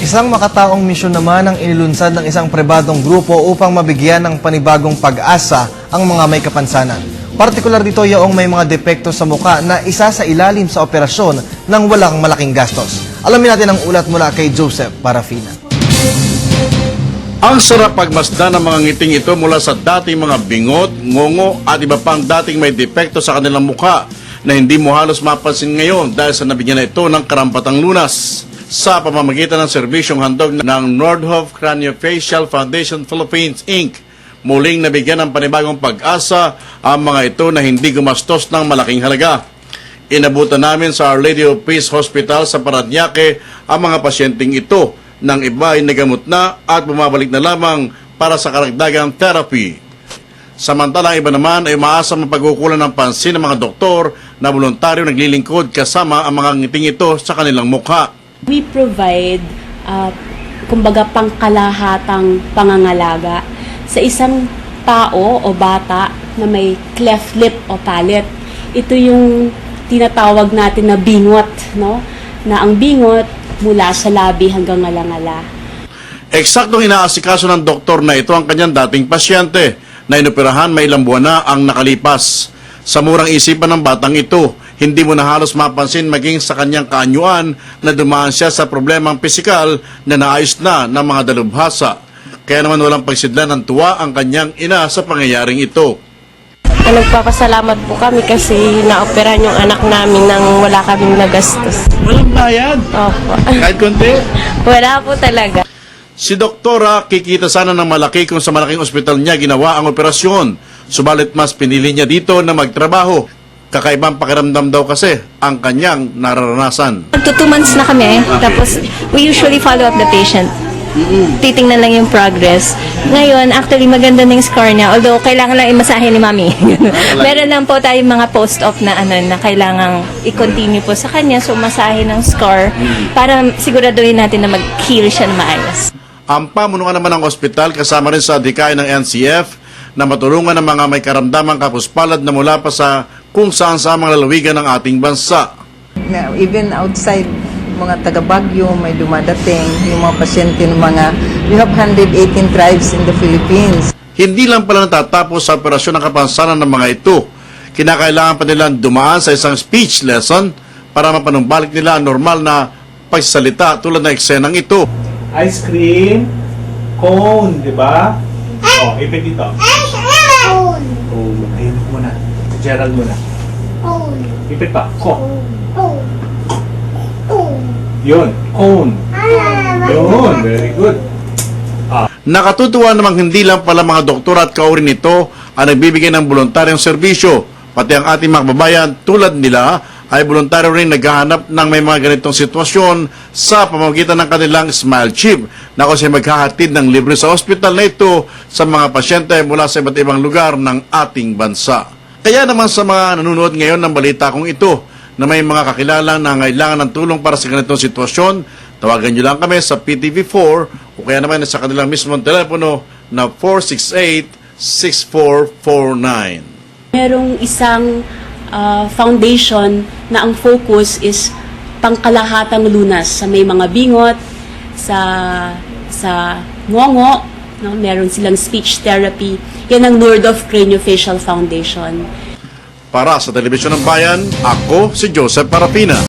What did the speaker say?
Isang makataong misyon naman ang inilunsad ng isang pribadong grupo upang mabigyan ng panibagong pag-asa ang mga may kapansanan. Partikular dito yaong may mga depekto sa muka na isa sa ilalim sa operasyon ng walang malaking gastos. Alamin natin ang ulat mula kay Joseph Parafina. Ang sarap pagmasdan ng mga ngiting ito mula sa dating mga bingot, ngongo at iba pang dating may depekto sa kanilang mukha na hindi mo halos mapansin ngayon dahil sa nabigyan na ito ng karampatang lunas. Sa pamamagitan ng serbisyong handog ng Nordhoff Craniofacial Foundation Philippines, Inc., muling nabigyan ng panibagong pag-asa ang mga ito na hindi gumastos ng malaking halaga. Inabutan namin sa Our Lady of Peace Hospital sa Parañaque ang mga pasyenteng ito nang iba ay nagamot na at bumabalik na lamang para sa karagdagang therapy. Samantalang iba naman ay umaasa mapagkukulan ng pansin ng mga doktor na voluntaryo naglilingkod kasama ang mga ngiting ito sa kanilang mukha. We provide, kumbaga, pangkalahatang pangangalaga sa isang tao o bata na may cleft lip o palate. Ito yung tinatawag natin na bingot, no? Na ang bingot mula sa labi hanggang ngalangala. Eksaktong inaasikaso ng doktor na ito ang kanyang dating pasyente na inoperahan may ilang buwan na ang nakalipas. Sa murang isipan ng batang ito, hindi mo na halos mapansin maging sa kanyang kaanyuan na dumaan siya sa problemang pisikal na naayos na ng mga dalubhasa. Kaya naman walang pagsidlan ng tuwa ang kanyang ina sa pangyayaring ito. Nagpapasalamat po kami kasi naoperahan yung anak namin nang wala kaming nagastos. Walang bayad? Opo. Kahit konti? Wala po talaga. Si doktora kikita sana ng malaki kung sa malaking ospital niya ginawa ang operasyon. Subalit mas pinili niya dito na magtrabaho. Kakaibang pakiramdam daw kasi ang kanyang nararanasan. 2 months na kami, tapos we usually follow up the patient. Titingnan lang yung progress. Ngayon, actually maganda na yung score niya, although kailangan lang imasahe ni mami. Meron lang po tayong mga post-op na na kailangang i-continue po sa kanya, so masahe ng score para siguraduhin natin na mag-heal siya na maayos. Ang pamunuan naman ng ospital kasama rin sa dikain ng NCF na matulungan ng mga may karamdamang kapuspalad na mula pa sa kung saan sa mga lalawigan ng ating bansa. Even outside mga taga-Baguio, may dumadating yung mga pasyente ng we have 118 tribes in the Philippines. Hindi lang pala natatapos sa operasyon ng kapansanan ng mga ito. Kinakailangan pa nilang dumaan sa isang speech lesson para mapanumbalik nila ang normal na pagsasalita tulad ng eksenang ito. Ice cream, cone, di ba? Oh, ipit dito. Oh, ayun muna. Gerald muna. Ipit pa. Cone. Yun. Cone. Yun. Very good. Nakatutuwa namang hindi lang pala mga doktor at kauri nito ang nagbibigay ng voluntaryong serbisyo. Pati ang ating mga kababayan tulad nila ay voluntaryo rin naghahanap ng may mga ganitong sitwasyon sa pamamagitan ng kanilang Smile Chip na kasi maghahatid ng libre sa ospital na ito sa mga pasyente mula sa iba't ibang lugar ng ating bansa. Kaya naman sa mga nanonood ngayon ng balita kong ito na may mga kakilala na ngailangan ng tulong para sa ganitong sitwasyon, tawagan nyo lang kami sa PTV4 o kaya naman sa kanilang mismong telepono na 468-6449. Merong isang foundation na ang focus is pangkalahatang lunas sa may mga bingot, sa ngongo, no? Meron silang speech therapy. Yan ang Nordhoff Craniofacial Foundation. Para sa Telebisyon ng Bayan, ako si Joseph Parafina.